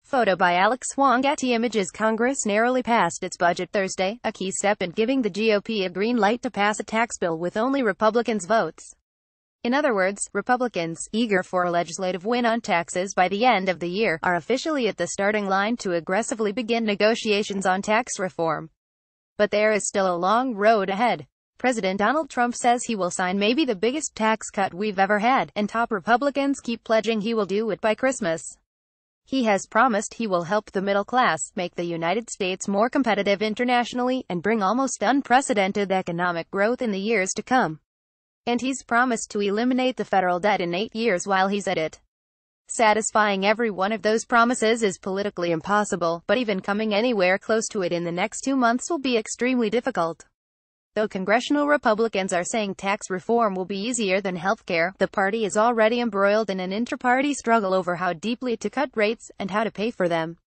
Photo by Alex Wong. Getty Images. Congress narrowly passed its budget Thursday, a key step in giving the GOP a green light to pass a tax bill with only Republicans' votes. In other words, Republicans, eager for a legislative win on taxes by the end of the year, are officially at the starting line to aggressively begin negotiations on tax reform. But there is still a long road ahead. President Donald Trump says he will sign maybe the biggest tax cut we've ever had, and top Republicans keep pledging he will do it by Christmas. He has promised he will help the middle class, make the United States more competitive internationally, and bring almost unprecedented economic growth in the years to come. And he's promised to eliminate the federal debt in 8 years while he's at it. Satisfying every one of those promises is politically impossible, but even coming anywhere close to it in the next 2 months will be extremely difficult. Though congressional Republicans are saying tax reform will be easier than healthcare, the party is already embroiled in an inter-party struggle over how deeply to cut rates, and how to pay for them.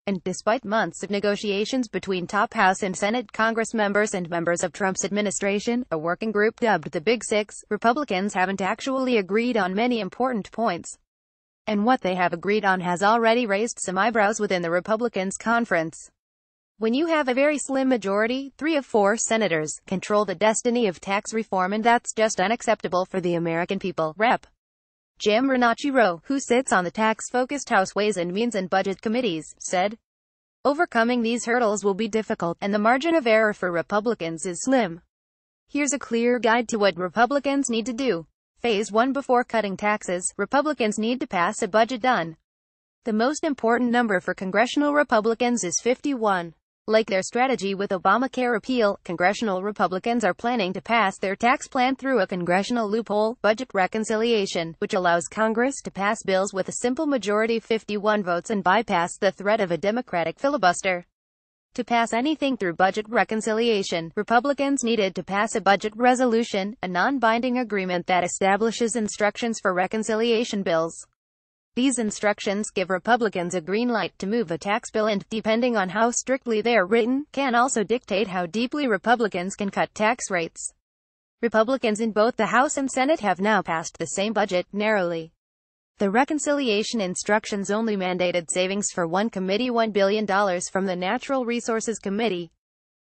And despite months of negotiations between top House and Senate Congress members and members of Trump's administration, a working group dubbed the Big Six, Republicans haven't actually agreed on many important points. And what they have agreed on has already raised some eyebrows within the Republicans' conference. When you have a very slim majority, 3 of 4 senators control the destiny of tax reform, and that's just unacceptable for the American people. Rep. Jim Renacci, who sits on the tax-focused House Ways and Means and Budget committees, said, "Overcoming these hurdles will be difficult, and the margin of error for Republicans is slim. Here's a clear guide to what Republicans need to do. Phase 1. Before cutting taxes, Republicans need to pass a budget done. The most important number for congressional Republicans is 51. Like their strategy with Obamacare repeal, congressional Republicans are planning to pass their tax plan through a congressional loophole, budget reconciliation, which allows Congress to pass bills with a simple majority, 51 votes, and bypass the threat of a Democratic filibuster. To pass anything through budget reconciliation, Republicans needed to pass a budget resolution, a non-binding agreement that establishes instructions for reconciliation bills. These instructions give Republicans a green light to move a tax bill and, depending on how strictly they are written, can also dictate how deeply Republicans can cut tax rates. Republicans in both the House and Senate have now passed the same budget, narrowly. The reconciliation instructions only mandated savings for one committee, $1 billion from the Natural Resources Committee.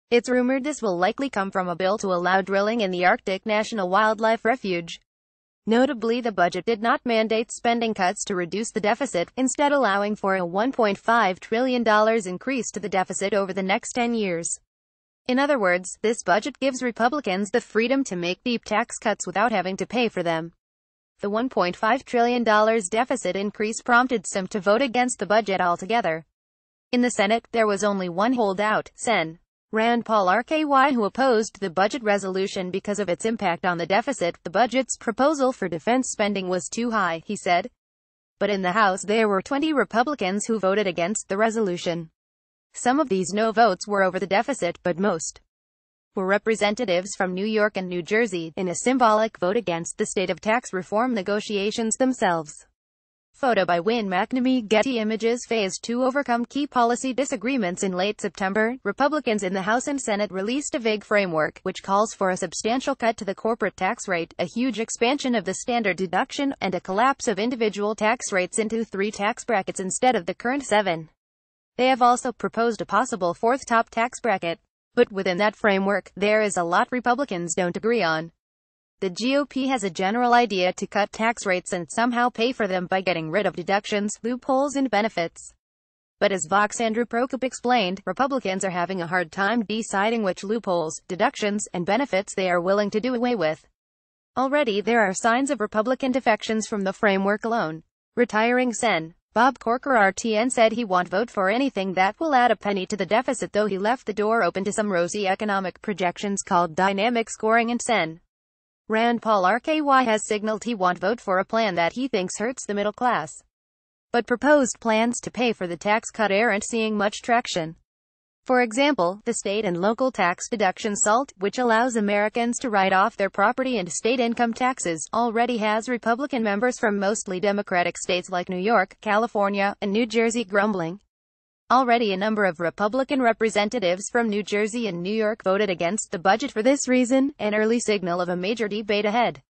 It's rumored this will likely come from a bill to allow drilling in the Arctic National Wildlife Refuge. Notably, the budget did not mandate spending cuts to reduce the deficit, instead allowing for a $1.5 trillion increase to the deficit over the next 10 years. In other words, this budget gives Republicans the freedom to make deep tax cuts without having to pay for them. The $1.5 trillion deficit increase prompted some to vote against the budget altogether. In the Senate, there was only one holdout, Sen. Rand Paul RKY, who opposed the budget resolution because of its impact on the deficit. The budget's proposal for defense spending was too high, he said. But in the House there were 20 Republicans who voted against the resolution. Some of these no votes were over the deficit, but most were representatives from New York and New Jersey, in a symbolic vote against the state of tax reform negotiations themselves. Photo by Win McNamee. Getty Images. Phase 2. Overcome key policy disagreements. In late September, Republicans in the House and Senate released a vague framework, which calls for a substantial cut to the corporate tax rate, a huge expansion of the standard deduction, and a collapse of individual tax rates into 3 tax brackets instead of the current 7. They have also proposed a possible 4th top tax bracket. But within that framework, there is a lot Republicans don't agree on. The GOP has a general idea to cut tax rates and somehow pay for them by getting rid of deductions, loopholes, and benefits. But as Vox Andrew Prokop explained, Republicans are having a hard time deciding which loopholes, deductions, and benefits they are willing to do away with. Already there are signs of Republican defections from the framework alone. Retiring Sen. Bob Corker RTN said he won't vote for anything that will add a penny to the deficit, though he left the door open to some rosy economic projections called dynamic scoring, and Sen. Rand Paul RKY has signaled he won't vote for a plan that he thinks hurts the middle class. But proposed plans to pay for the tax cut aren't seeing much traction. For example, the state and local tax deduction SALT, which allows Americans to write off their property and state income taxes, already has Republican members from mostly Democratic states like New York, California, and New Jersey grumbling. Already a number of Republican representatives from New Jersey and New York voted against the budget for this reason, an early signal of a major debate ahead.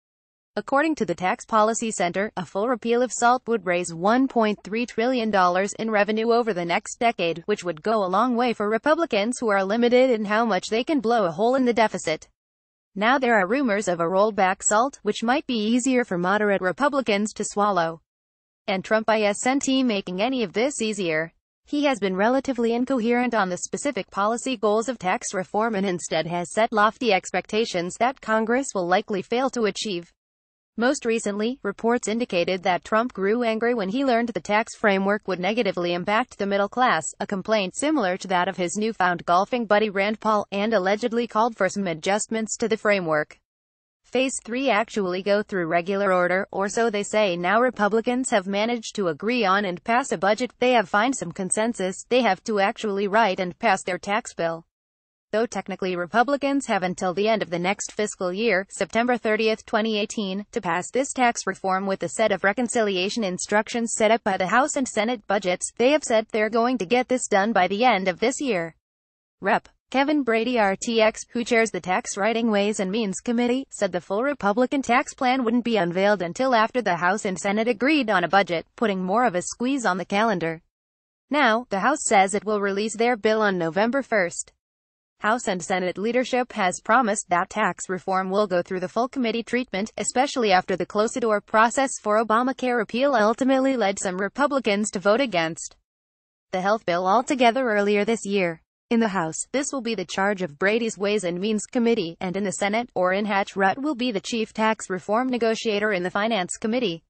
According to the Tax Policy Center, a full repeal of SALT would raise $1.3 trillion in revenue over the next decade, which would go a long way for Republicans who are limited in how much they can blow a hole in the deficit. Now there are rumors of a rollback SALT, which might be easier for moderate Republicans to swallow. And Trump isn't making any of this easier. He has been relatively incoherent on the specific policy goals of tax reform and instead has set lofty expectations that Congress will likely fail to achieve. Most recently, reports indicated that Trump grew angry when he learned the tax framework would negatively impact the middle class, a complaint similar to that of his newfound golfing buddy Rand Paul, and allegedly called for some adjustments to the framework. Phase 3 actually go through regular order, or so they say. Now Republicans have managed to agree on and pass a budget. They have found some consensus. They have to actually write and pass their tax bill. Though technically Republicans have until the end of the next fiscal year, September 30, 2018, to pass this tax reform with a set of reconciliation instructions set up by the House and Senate budgets, they have said they're going to get this done by the end of this year. Rep. Kevin Brady RTX, who chairs the Tax Writing Ways and Means Committee, said the full Republican tax plan wouldn't be unveiled until after the House and Senate agreed on a budget, putting more of a squeeze on the calendar. Now, the House says it will release their bill on November 1st. House and Senate leadership has promised that tax reform will go through the full committee treatment, especially after the closed-door process for Obamacare repeal ultimately led some Republicans to vote against the health bill altogether earlier this year. In the House, this will be the charge of Brady's Ways and Means Committee, and in the Senate, Orrin Hatch Rutt will be the chief tax reform negotiator in the Finance Committee.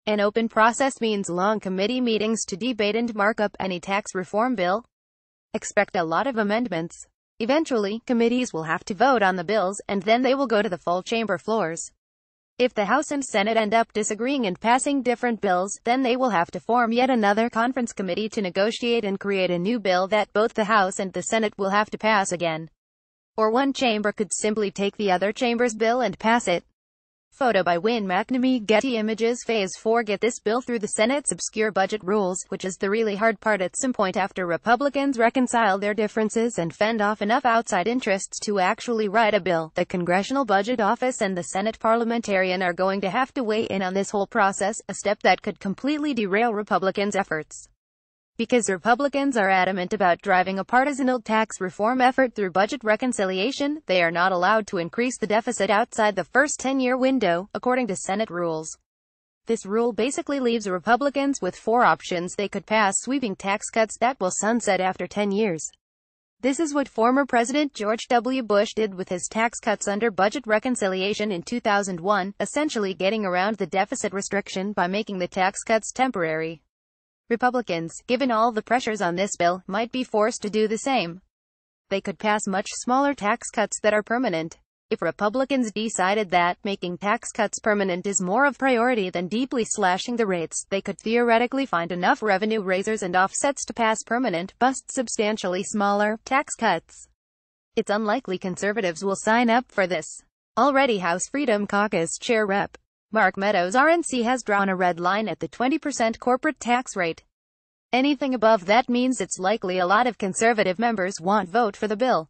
An open process means long committee meetings to debate and mark up any tax reform bill. Expect a lot of amendments. Eventually, committees will have to vote on the bills, and then they will go to the full chamber floors. If the House and Senate end up disagreeing and passing different bills, then they will have to form yet another conference committee to negotiate and create a new bill that both the House and the Senate will have to pass again. Or one chamber could simply take the other chamber's bill and pass it. Photo by Wynn McNamee. Getty Images. Phase 4. Get this bill through the Senate's obscure budget rules, which is the really hard part at some point after Republicans reconcile their differences and fend off enough outside interests to actually write a bill. The Congressional Budget Office and the Senate parliamentarian are going to have to weigh in on this whole process, a step that could completely derail Republicans' efforts. Because Republicans are adamant about driving a partisan tax reform effort through budget reconciliation, they are not allowed to increase the deficit outside the first 10-year window, according to Senate rules. This rule basically leaves Republicans with 4 options. They could pass sweeping tax cuts that will sunset after 10 years. This is what former President George W. Bush did with his tax cuts under budget reconciliation in 2001, essentially getting around the deficit restriction by making the tax cuts temporary. Republicans, given all the pressures on this bill, might be forced to do the same. They could pass much smaller tax cuts that are permanent. If Republicans decided that making tax cuts permanent is more of a priority than deeply slashing the rates, they could theoretically find enough revenue raisers and offsets to pass permanent, but substantially smaller, tax cuts. It's unlikely conservatives will sign up for this. Already House Freedom Caucus Chair Rep. Mark Meadows RNC has drawn a red line at the 20% corporate tax rate. Anything above that means it's likely a lot of conservative members won't vote for the bill.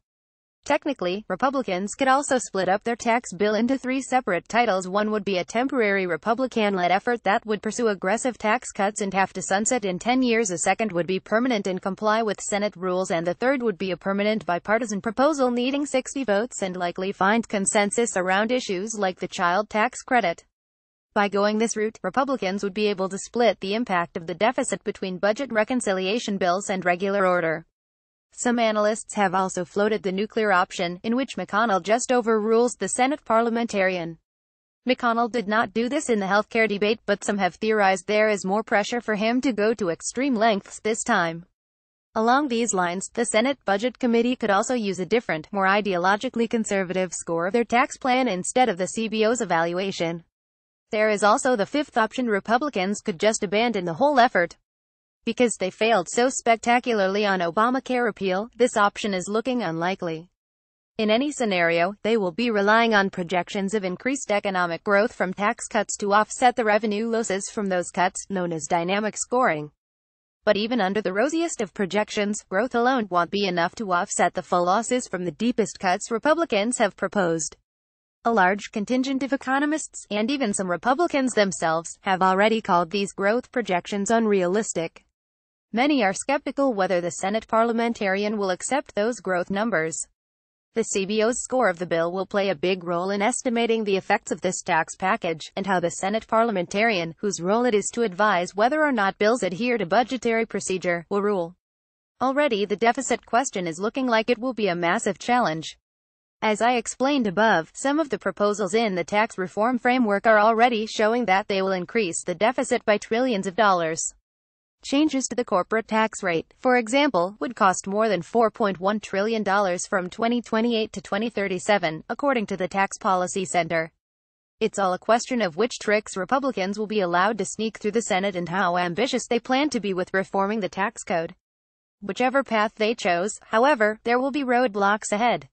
Technically, Republicans could also split up their tax bill into 3 separate titles. One would be a temporary Republican-led effort that would pursue aggressive tax cuts and have to sunset in 10 years. A second would be permanent and comply with Senate rules, and the third would be a permanent bipartisan proposal needing 60 votes and likely find consensus around issues like the child tax credit. By going this route, Republicans would be able to split the impact of the deficit between budget reconciliation bills and regular order. Some analysts have also floated the nuclear option, in which McConnell just overrules the Senate parliamentarian. McConnell did not do this in the healthcare debate, but some have theorized there is more pressure for him to go to extreme lengths this time. Along these lines, the Senate Budget Committee could also use a different, more ideologically conservative score of their tax plan instead of the CBO's evaluation. There is also the fifth option. Republicans could just abandon the whole effort. Because they failed so spectacularly on Obamacare repeal, this option is looking unlikely. In any scenario, they will be relying on projections of increased economic growth from tax cuts to offset the revenue losses from those cuts, known as dynamic scoring. But even under the rosiest of projections, growth alone won't be enough to offset the full losses from the deepest cuts Republicans have proposed. A large contingent of economists, and even some Republicans themselves, have already called these growth projections unrealistic. Many are skeptical whether the Senate parliamentarian will accept those growth numbers. The CBO's score of the bill will play a big role in estimating the effects of this tax package, and how the Senate parliamentarian, whose role it is to advise whether or not bills adhere to budgetary procedure, will rule. Already the deficit question is looking like it will be a massive challenge. As I explained above, some of the proposals in the tax reform framework are already showing that they will increase the deficit by trillions of dollars. Changes to the corporate tax rate, for example, would cost more than $4.1 trillion from 2028 to 2037, according to the Tax Policy Center. It's all a question of which tricks Republicans will be allowed to sneak through the Senate and how ambitious they plan to be with reforming the tax code. Whichever path they chose, however, there will be roadblocks ahead.